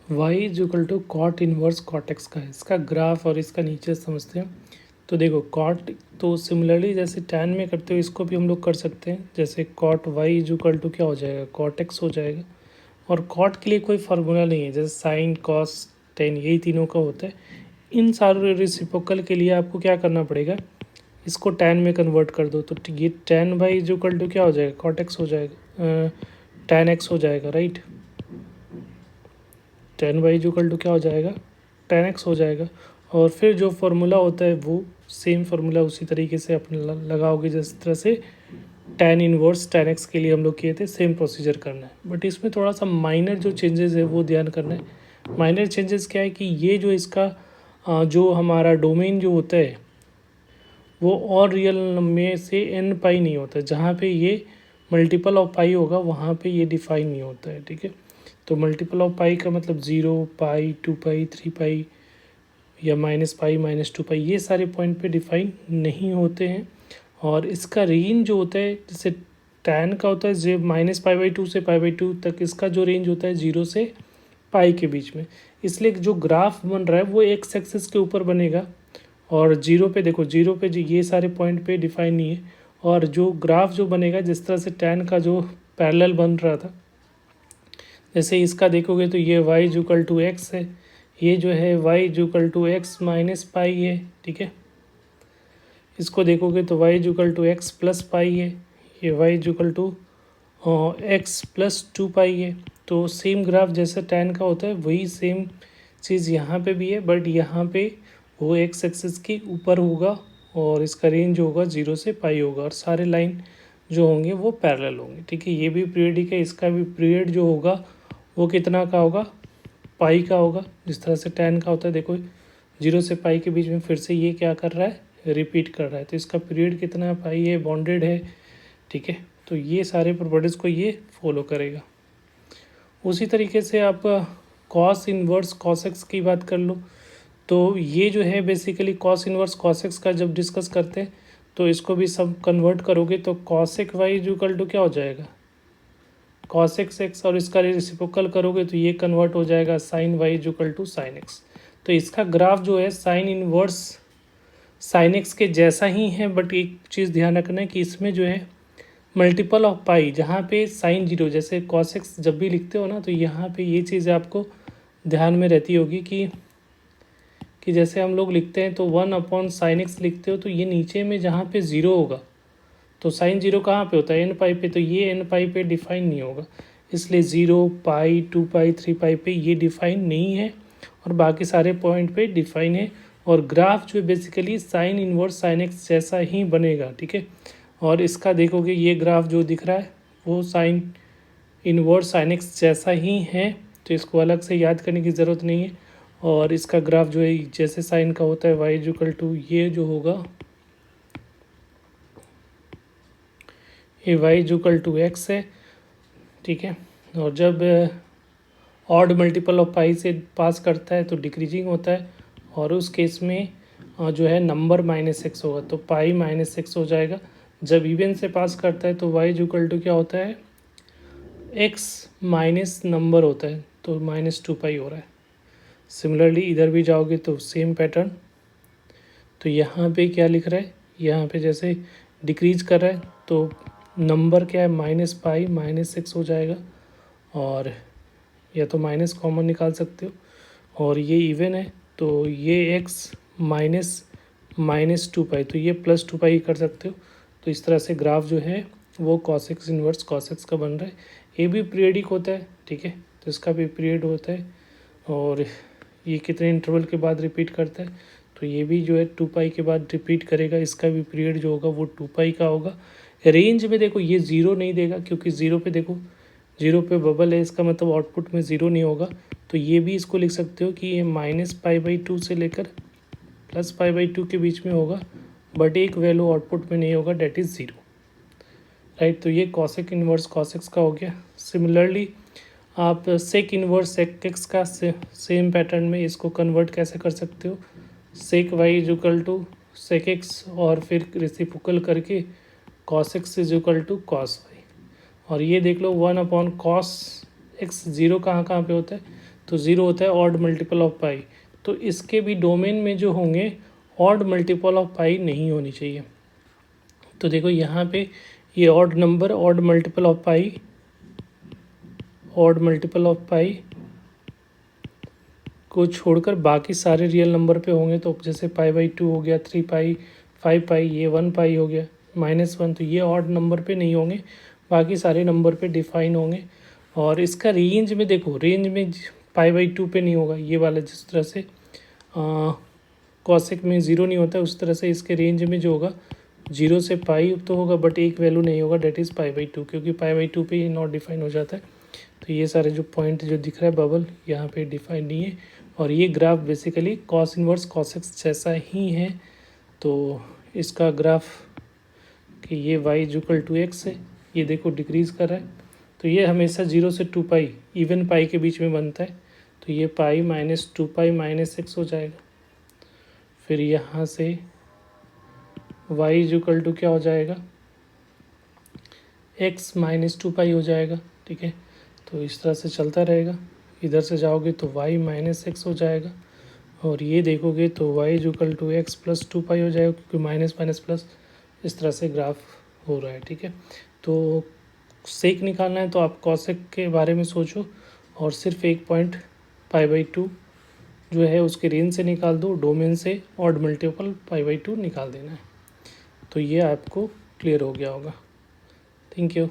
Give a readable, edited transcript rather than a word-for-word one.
Y is equal to cot inverse cot X का है, इसका ग्राफ और इसका नीचे समझते हैं। तो देखो कॉट तो सिमिलरली जैसे टैन में करते हो इसको भी हम लोग कर सकते हैं। जैसे cot Y is equal to क्या हो जाएगा, कॉट एक्स हो जाएगा। और कॉट के लिए कोई फार्मूला नहीं है, जैसे साइन कॉस टेन यही तीनों का होता है। इन सारे रेसिप्रोकल के लिए आपको क्या करना पड़ेगा, इसको टैन में कन्वर्ट कर दो। तो ये tan Y is equal to क्या हो जाएगा, कॉट एक्स हो जाएगा, टैन एक्स हो जाएगा, right. Tan Y is equal to क्या हो जाएगा, टैन एक्स हो जाएगा। और फिर जो फार्मूला होता है वो सेम फार्मूला उसी तरीके से अपने लगाओगे जिस तरह से टैन इनवर्स टैन एक्स के लिए हम लोग किए थे, सेम प्रोसीजर करना है। बट इसमें थोड़ा सा माइनर जो चेंजेस है वो ध्यान करना है। माइनर चेंजेस क्या है कि ये जो इसका जो हमारा डोमेन जो होता है वो और रियल में से एन पाई नहीं होता है। जहाँ पे ये मल्टीपल ऑफ पाई होगा वहाँ पे ये डिफाइन नहीं होता है, ठीक है। तो मल्टीपल ऑफ पाई का मतलब 0 पाई 2 पाई 3 पाई या माइनस पाई माइनस 2 पाई, ये सारे पॉइंट पे डिफाइन नहीं होते हैं। और इसका रेंज जो होता है, जैसे टैन का होता है जे माइनस पाई बाई 2 से पाई बाई 2 तक, इसका जो रेंज होता है 0 से पाई के बीच में। इसलिए जो ग्राफ बन रहा है वो एक्स एक्सिस के ऊपर बनेगा। और जीरो पे देखो, जीरो पे ये सारे पॉइंट पे डिफाइन नहीं है। और जो ग्राफ जो बनेगा जिस तरह से टैन का जो पैरेलल बन रहा था, जैसे इसका देखोगे तो ये y इक्वल टू एक्स है, ये जो है y equal to X minus pi है, ठीक है। इसको देखोगे तो y equal to X plus pi है, ये y equal to X plus 2 pi है। तो सेम ग्राफ जैसे टैन का होता है वही सेम चीज़ यहाँ पे भी है, बट यहाँ पे वो एक्स एक्सिस के ऊपर होगा और इसका रेंज जो होगा 0 से पाई होगा, और सारे लाइन जो होंगे वो पैरेलल होंगे, ठीक है। ये भी पीरियडिक है, इसका भी पीरियड जो होगा वो कितना का होगा, पाई का होगा। जिस तरह से टैन का होता है, देखो 0 से पाई के बीच में फिर से ये क्या कर रहा है, रिपीट कर रहा है। तो इसका पीरियड कितना है, पाई है, बॉन्डेड है, ठीक है। तो ये सारे प्रॉपर्टीज़ को ये फॉलो करेगा। उसी तरीके से आप कॉस इनवर्स कॉस एक्स की बात कर लो। तो ये जो है basically cos inverse cos x का जब डिस्कस करते हैं तो इसको भी सब कन्वर्ट करोगे तो cos X Y equal to क्या हो जाएगा, कॉस एक्स एक्स, और इसका रेसिप्रोकल करोगे तो ये कन्वर्ट हो जाएगा sine Y equal to sine X. तो इसका ग्राफ जो है साइन इनवर्स साइन एक्स के जैसा ही है, बट एक चीज़ ध्यान रखना है कि इसमें जो है मल्टीपल ऑफ पाई, जहाँ पे साइन जीरो, जैसे कॉस एक्स जब भी लिखते हो ना तो यहाँ पे ये चीज़ आपको ध्यान में रहती होगी कि जैसे हम लोग लिखते हैं तो 1 अपॉन साइन एक्स लिखते हो तो ये नीचे में जहाँ पे ज़ीरो होगा तो साइन जीरो कहाँ पे होता है, एन पाई पे, तो ये एन पाई पे डिफाइन नहीं होगा। इसलिए 0 पाई 2 पाई 3 पाई पे ये डिफाइन नहीं है, और बाकी सारे पॉइंट पे डिफाइन है। और ग्राफ जो है basically sine inverse sine x जैसा ही बनेगा, ठीक है। और इसका देखोगे ये ग्राफ जो दिख रहा है वो साइन इनवर्स साइन एक्स जैसा ही है, तो इसको अलग से याद करने की ज़रूरत नहीं है। और इसका ग्राफ जो है जैसे साइन का होता है वाई इक्वल टू ये जो होगा, ये वाई इक्वल टू एक्स है, ठीक है। और जब ऑड मल्टीपल ऑफ पाई से पास करता है तो डिक्रीजिंग होता है, और उस केस में जो है नंबर माइनस एक्स होगा तो पाई माइनस एक्स हो जाएगा। जब इवन से पास करता है तो वाई इक्वल टू क्या होता है, एक्स माइनस नंबर होता है, तो माइनस 2 पाई हो रहा है। सिमिलरली इधर भी जाओगे तो सेम पैटर्न। तो यहाँ पे क्या लिख रहा है, यहाँ पे जैसे डिक्रीज कर रहा है तो नंबर क्या है, माइनस पाई माइनस एक्स हो जाएगा, और या तो माइनस कॉमन निकाल सकते हो। और ये इवन है तो ये एक्स माइनस माइनस 2 पाई, तो ये प्लस 2 पाई कर सकते हो। तो इस तरह से ग्राफ जो है वो cos x inverse cos x का बन रहा है। ये भी पीरियडिक होता है, ठीक है, तो इसका भी पीरियड होता है। और ये कितने इंटरवल के बाद रिपीट करता है, तो ये भी जो है 2 पाई के बाद रिपीट करेगा, इसका भी पीरियड जो होगा वो 2 पाई का होगा। रेंज में देखो ये 0 नहीं देगा, क्योंकि 0 पे देखो 0 पे बबल है, इसका मतलब आउटपुट में 0 नहीं होगा। तो ये भी इसको लिख सकते हो कि ये माइनस पाई बाई 2 से लेकर प्लस पाई बाई 2 के बीच में होगा, बट एक वैल्यू आउटपुट में नहीं होगा, डेट इज़ 0, राइट। तो ये कॉसेक इनवर्स कॉसेक्स का हो गया। सिमिलरली आप सेक इनवर्स सेक एक्स का सेम पैटर्न में इसको कन्वर्ट कैसे कर सकते हो, sec Y is equal to sec X और फिर रेसिप्रोकल करके cos X is equal to cos Y. और ये देख लो 1 अपॉन कॉस एक्स, 0 कहाँ कहाँ पे होता है, तो 0 होता है ऑड मल्टीपल ऑफ पाई। तो इसके भी डोमेन में जो होंगे ऑड मल्टीपल ऑफ पाई नहीं होनी चाहिए। तो देखो यहाँ पे ये odd number odd multiple of pi, odd multiple of pi को छोड़कर बाकी सारे रियल नंबर पे होंगे। तो जैसे पाई/2 हो गया, 3 पाई, 5 पाई, ये 1 पाई हो गया, -1, तो ये ऑड नंबर पे नहीं होंगे, बाकी सारे नंबर पे डिफाइन होंगे। और इसका रेंज में देखो, रेंज में पाई/2 पे नहीं होगा, ये वाला जिस तरह से कॉसेक में 0 नहीं होता उस तरह से इसके रेंज में जो होगा 0 से पाई तो होगा, बट एक वैल्यू नहीं होगा, डेट इज़ पाई/2, क्योंकि पाई/2 पे ये नॉट डिफाइन हो जाता है। तो ये सारे जो पॉइंट जो दिख रहा है बबल यहाँ पे डिफाइन नहीं है। और ये graph basically cos inverse cos x जैसा ही है। तो इसका ग्राफ कि ये y=x है, ये देखो डिक्रीज़ कर रहा है। तो ये हमेशा 0 से 2 पाई इवन पाई के बीच में बनता है। तो ये पाई -2 पाई -x हो जाएगा। फिर यहाँ से y क्या हो जाएगा, x -2 पाई हो जाएगा। ठीक है, तो इस तरह से चलता रहेगा। इधर से जाओगे तो y -x हो जाएगा, और ये देखोगे तो y=x + 2 पाई हो जाएगा, क्योंकि माइनस माइनस प्लस इस तरह से ग्राफ हो रहा है। ठीक है, तो सेक निकालना है तो आप कॉसेक के बारे में सोचो, और सिर्फ एक पॉइंट पाई/2 जो है उसके रेंज से निकाल दो, डोमेन से ऑड मल्टीपल पाई/2 निकाल देना है। तो ये आपको क्लियर हो गया होगा। Thank you.